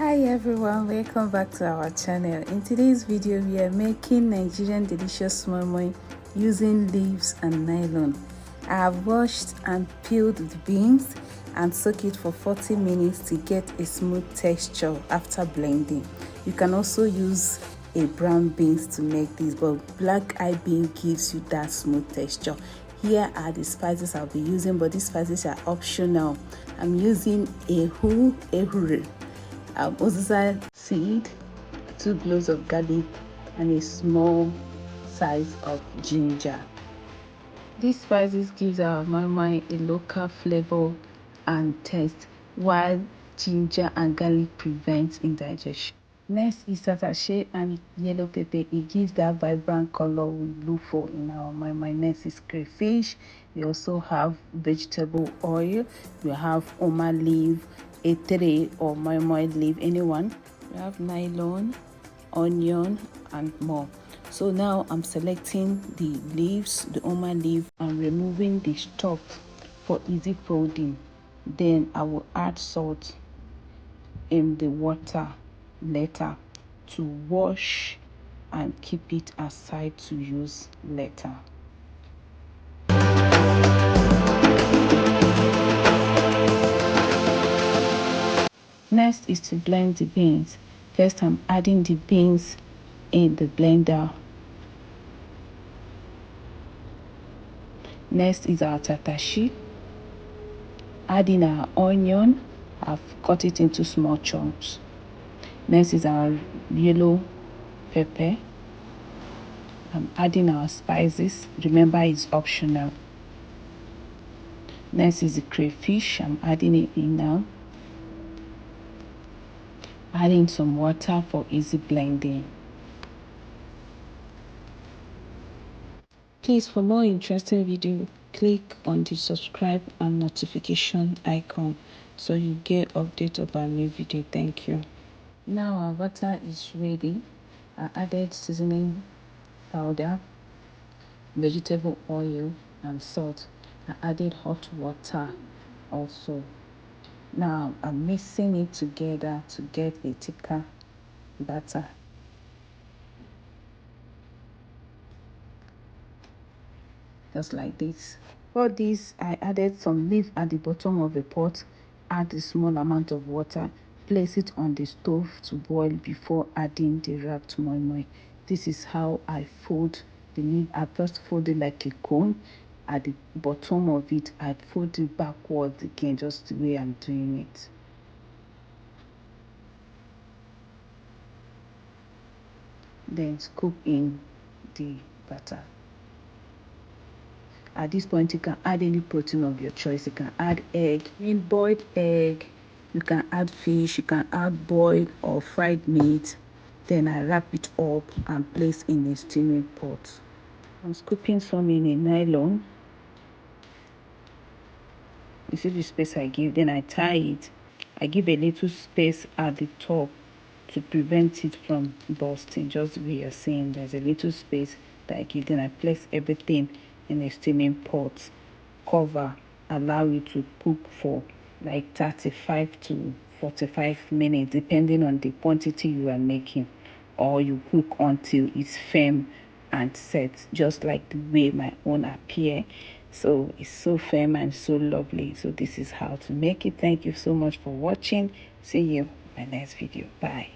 Hi everyone, welcome back to our channel. In today's video we are making Nigerian delicious moi moi using leaves and nylon. I have washed and peeled the beans and soak it for 40 minutes to get a smooth texture after blending. You can also use a brown beans to make this, but black eye bean gives you that smooth texture. Here are the spices I'll be using, but these spices are optional. I'm using etere, uziza seed, 2 cloves of garlic, and a small size of ginger. These spices gives our moi moi a local flavor and taste, while ginger and garlic prevents indigestion. Next is tatashe and yellow pepper. It gives that vibrant color we look for in our moi moi. Next is crayfish. We also have vegetable oil. We have oma leaf, etere or moi moi leaf, anyone. We have nylon, onion, and more. So now I'm selecting the leaves, the oma leaf, and removing the stalk for easy folding. Then I will add salt in the water later to wash and keep it aside to use later. Next is to blend the beans. First I'm adding the beans in the blender. Next is our tatashe. Adding our onion. I've cut it into small chunks. Next is our yellow pepper. I'm adding our spices. Remember, it's optional. Next is the crayfish. I'm adding it in now. Adding some water for easy blending. Please, for more interesting video, click on the subscribe and notification icon so you get update about new video. Thank you. Now our butter is ready. I added seasoning powder, vegetable oil, and salt. I added hot water also. Now I'm mixing it together to get a thicker batter. Just like this. For this, I added some leaf at the bottom of the pot. Add a small amount of water. Place it on the stove to boil before adding the wrapped moi moi. This is how I fold the leaf. I first fold it like a cone. At the bottom of it, I fold it backwards again, just the way I'm doing it. Then scoop in the batter. At this point, you can add any protein of your choice. You can add egg, boiled egg. You can add fish. You can add boiled or fried meat. Then I wrap it up and place in a steaming pot. I'm scooping some in a nylon. You see the space I give. Then I tie it. I give a little space at the top to prevent it from bursting. Just the way you're seeing, there's a little space that I give. Then I place everything in a steaming pot. Cover, allow it to cook for like 35 to 45 minutes depending on the quantity you are making, or you cook until it's firm and set, just like the way my own appear. So it's so firm and so lovely. So this is how to make it. Thank you so much for watching. See you in my next video. Bye.